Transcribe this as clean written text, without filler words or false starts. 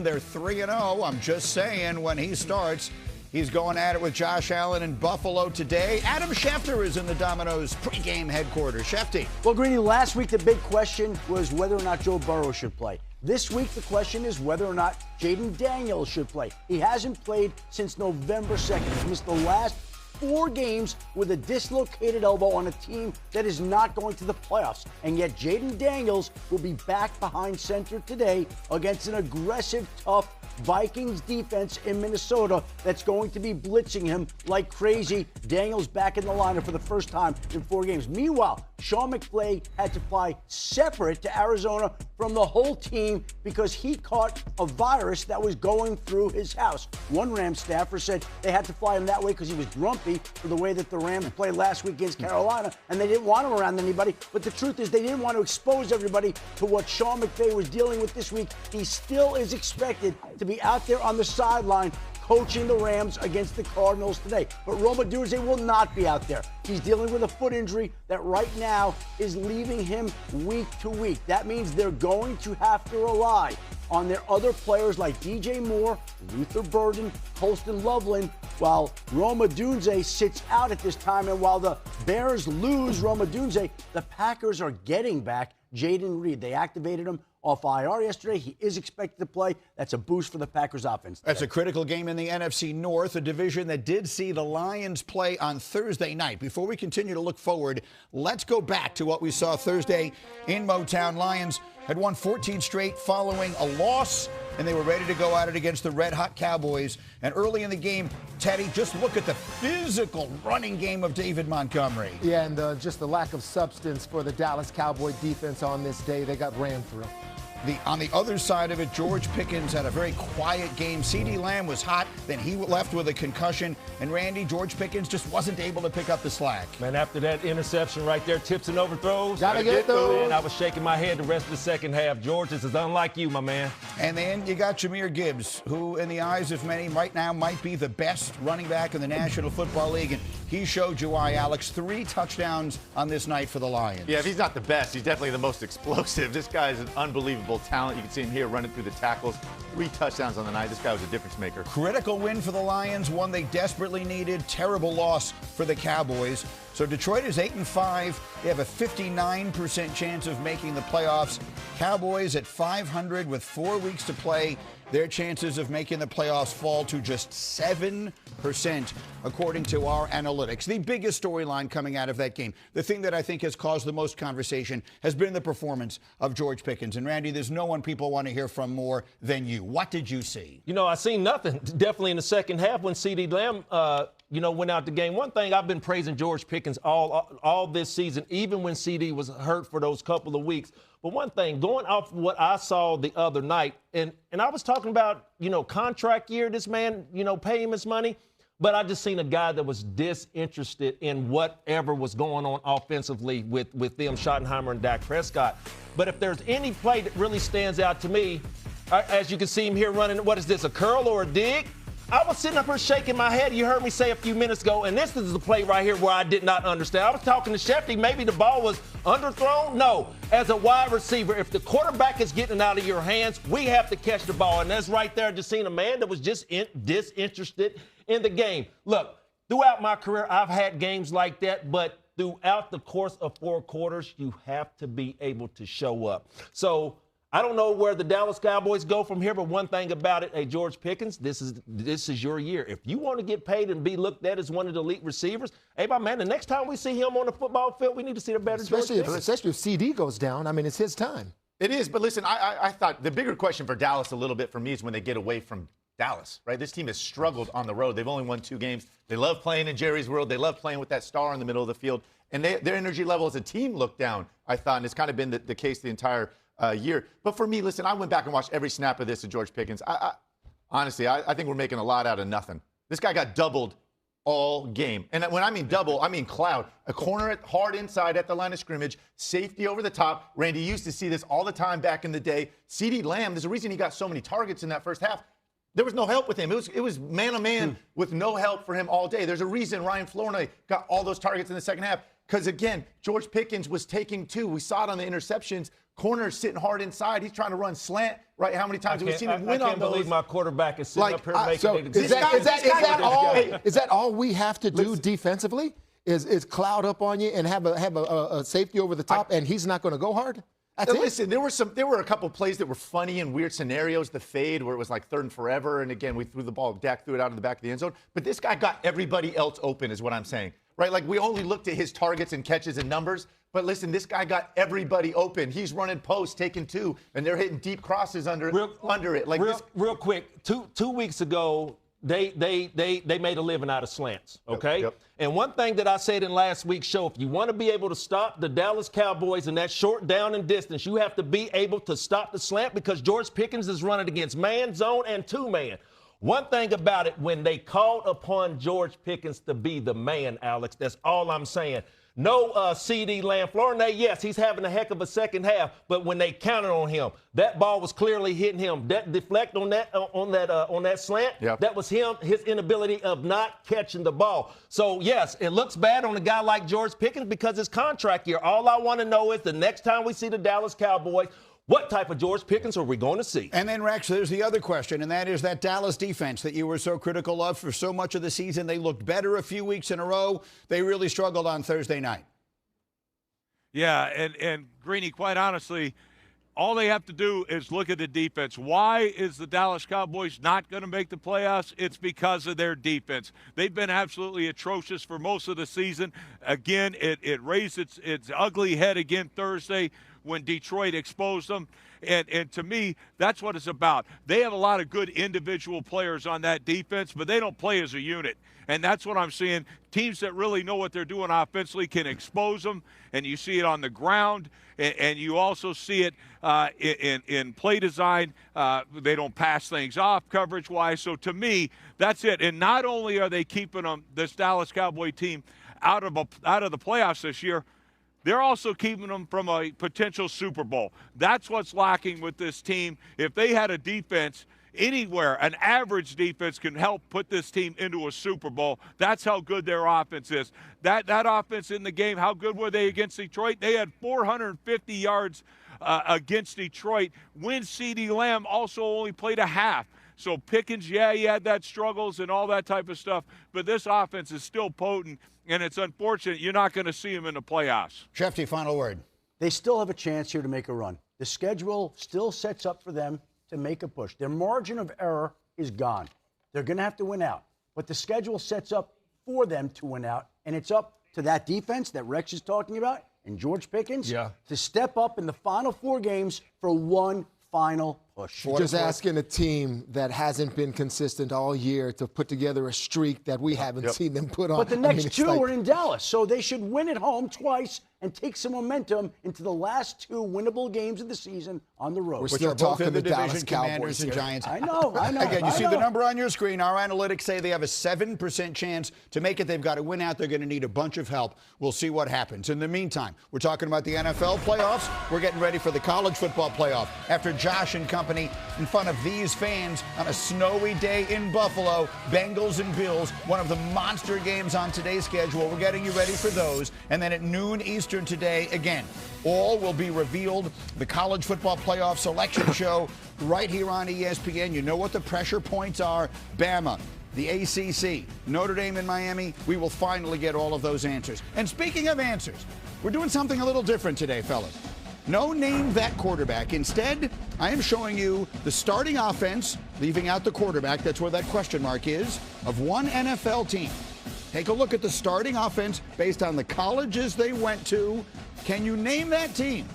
Allen. They're 3-0. I'm just saying, when he starts, he's going at it with Josh Allen in Buffalo today. Adam Schefter is in the Domino's pregame headquarters. Shefty. Well, Greeny, last week the big question was whether or not Joe Burrow should play. This week the question is whether or not Jaden Daniels should play. He hasn't played since November 2nd. He's missed the last 4 games with a dislocated elbow on a team that is not going to the playoffs. And yet Jaden Daniels will be back behind center today against an aggressive, tough Vikings defense in Minnesota that's going to be blitzing him like crazy. Daniels back in the lineup for the first time in 4 games. Meanwhile, Sean McVay had to fly separate to Arizona from the whole team because he caught a virus that was going through his house. One Rams staffer said they had to fly him that way because he was grumpy for the way that the Rams played last week against Carolina, and they didn't want him around anybody. But the truth is they didn't want to expose everybody to what Sean McVay was dealing with this week. He still is expected to be out there on the sideline coaching the Rams against the Cardinals today. But Roma Odunze will not be out there. He's dealing with a foot injury that right now is leaving him week to week. That means they're going to have to rely on their other players like DJ Moore, Luther Burden, Colston Loveland, while Roma Odunze sits out at this time. And while the Bears lose Roma Odunze, the Packers are getting back Jaden Reed. They activated him off IR yesterday. He is expected to play. That's a boost for the Packers offense today. That's a critical game in the NFC North, a division that did see the Lions play on Thursday night. Before we continue to look forward, let's go back to what we saw Thursday in Motown. Lions had won 14 straight following a loss, and they were ready to go at it against the red-hot Cowboys. And early in the game, Teddy, just look at the physical running game of David Montgomery. Yeah, and just the lack of substance for the Dallas Cowboy defense on this day. They got ran through. On the other side of it, George Pickens had a very quiet game. CeeDee Lamb was hot, then he left with a concussion. And Randy, George Pickens just wasn't able to pick up the slack. Man, after that interception right there, tips and overthrows. Gotta get those. Man, I was shaking my head the rest of the second half. George, this is unlike you, my man. And then you got Jahmyr Gibbs, who in the eyes of many right now might be the best running back in the National Football League. And he showed you why, Alex. 3 touchdowns on this night for the Lions. Yeah, if he's not the best, he's definitely the most explosive. This guy is an unbelievable talent. You can see him here running through the tackles. 3 touchdowns on the night. This guy was a difference maker. Critical win for the Lions, one they desperately needed. Terrible loss for the Cowboys. So Detroit is 8-5. They have a 59% chance of making the playoffs. Cowboys at 500 with 4 weeks to play. Their chances of making the playoffs fall to just 7%, according to our analytics. The biggest storyline coming out of that game, the thing that I think has caused the most conversation, has been the performance of George Pickens. And, Randy, there's no one people want to hear from more than you. What did you see? You know, I seen nothing. Definitely in the second half when CeeDee Lamb, went out the game. One thing, I've been praising George Pickens all this season, even when CD was hurt for those couple of weeks. But one thing, going off what I saw the other night, and I was talking about, contract year, this man, pay him his money. But I just seen a guy that was disinterested in whatever was going on offensively with them, Schottenheimer and Dak Prescott. But if there's any play that really stands out to me, as you can see him here running, what is this, a curl or a dig? I was sitting up here shaking my head. You heard me say a few minutes ago, and this is the play right here where I did not understand. I was talking to Shefty. Maybe the ball was underthrown. No. As a wide receiver, if the quarterback is getting out of your hands, we have to catch the ball. And that's right there, just seeing a man that was just disinterested in the game. Look, throughout my career, I've had games like that, but throughout the course of 4 quarters, you have to be able to show up. So I don't know where the Dallas Cowboys go from here, but one thing about it, hey, George Pickens, this is your year. If you want to get paid and be looked at as one of the elite receivers, hey, my man, the next time we see him on the football field, we need to see a better especially if CD goes down. I mean, it's his time. It is, but listen, I thought the bigger question for Dallas a little bit for me is when they get away from Dallas, right? This team has struggled on the road. They've only won 2 games. They love playing in Jerry's world. They love playing with that star in the middle of the field. And their energy level as a team looked down, I thought, and it's kind of been the case the entire year. But for me, listen, I went back and watched every snap of this to George Pickens. Honestly, I think we're making a lot out of nothing. This guy got doubled all game. And when I mean double, I mean cloud. A corner hard inside at the line of scrimmage, safety over the top. Randy used to see this all the time back in the day. CeeDee Lamb, there's a reason he got so many targets in that first half. There was no help with him. It was man-to-man with no help for him all day. There's a reason Ryan Flournoy got all those targets in the second half. Because, again, George Pickens was taking 2. We saw it on the interceptions. Corner's sitting hard inside. He's trying to run slant, right? How many times have we seen him win on those? I can't believe my quarterback is sitting up here making so it. Is that all we have to do defensively? Is cloud up on you and have a safety over the top, and he's not going to go hard? That's it. Listen, there were a couple plays that were funny and weird scenarios. The fade where it was like 3rd and forever, and again we threw the ball. Dak threw it out of the back of the end zone. But this guy got everybody else open, is what I'm saying, right? Like we only looked at his targets and catches and numbers. But listen, this guy got everybody open. He's running posts, taking 2, and they're hitting deep crosses under it. Like real quick, two weeks ago. They made a living out of slants, okay? Yep. And one thing that I said in last week's show, if you want to be able to stop the Dallas Cowboys in that short down and distance, you have to be able to stop the slant because George Pickens is running against man, zone, and 2-man. One thing about it, when they called upon George Pickens to be the man, Alex, that's all I'm saying. No CD Lamb. Florida, yes, he's having a heck of a second half, but when they counted on him, that ball was clearly hitting him. That deflect on that slant, that was him, his inability of not catching the ball. So, yes, it looks bad on a guy like George Pickens because his contract year. All I want to know is the next time we see the Dallas Cowboys, what type of George Pickens are we going to see? And then, Rex, there's the other question, and that is that Dallas defense that you were so critical of for so much of the season. They looked better a few weeks in a row. They really struggled on Thursday night. Yeah, and Greeny, quite honestly, all they have to do is look at the defense. Why is the Dallas Cowboys not going to make the playoffs? It's because of their defense. They've been absolutely atrocious for most of the season. Again, it raised its ugly head again Thursday when Detroit exposed them. And to me, that's what it's about. They have a lot of good individual players on that defense, but they don't play as a unit. And that's what I'm seeing. Teams that really know what they're doing offensively can expose them, and you see it on the ground, and you also see it in play design. They don't pass things off coverage-wise. So to me, that's it. And not only are they keeping this Dallas Cowboy team out of the playoffs this year, they're also keeping them from a potential Super Bowl. That's what's lacking with this team. If they had a defense anywhere, an average defense can help put this team into a Super Bowl. That's how good their offense is. That offense in the game, how good were they against Detroit? They had 450 yards against Detroit when CD Lamb also only played a half. So Pickens, he had that struggles and all that type of stuff, but this offense is still potent, and it's unfortunate you're not going to see him in the playoffs. Shefty, final word. They still have a chance here to make a run. The schedule still sets up for them to make a push. Their margin of error is gone. They're going to have to win out. But the schedule sets up for them to win out, and it's up to that defense that Rex is talking about and George Pickens to step up in the final 4 games for one final push. Just asking a team that hasn't been consistent all year to put together a streak that we haven't seen them put on. But the next 2 are in Dallas, so they should win at home twice and take some momentum into the last 2 winnable games of the season on the road. We're still talking the Dallas Cowboys and Giants. I know. Again, you see the number on your screen. Our analytics say they have a 7% chance to make it. They've got to win out. They're going to need a bunch of help. We'll see what happens. In the meantime, we're talking about the NFL playoffs. We're getting ready for the college football playoff. After Josh and company in front of these fans on a snowy day in Buffalo, Bengals and Bills, one of the monster games on today's schedule. We're getting you ready for those. And then at noon Eastern today, again, all will be revealed. The college football playoff selection show right here on ESPN. You know what the pressure points are. Bama, the ACC, Notre Dame and Miami. We will finally get all of those answers. And speaking of answers, we're doing something a little different today, fellas. No name that quarterback. Instead, I am showing you the starting offense, leaving out the quarterback, that's where that question mark is, of one NFL team. Take a look at the starting offense based on the colleges they went to. Can you name that team?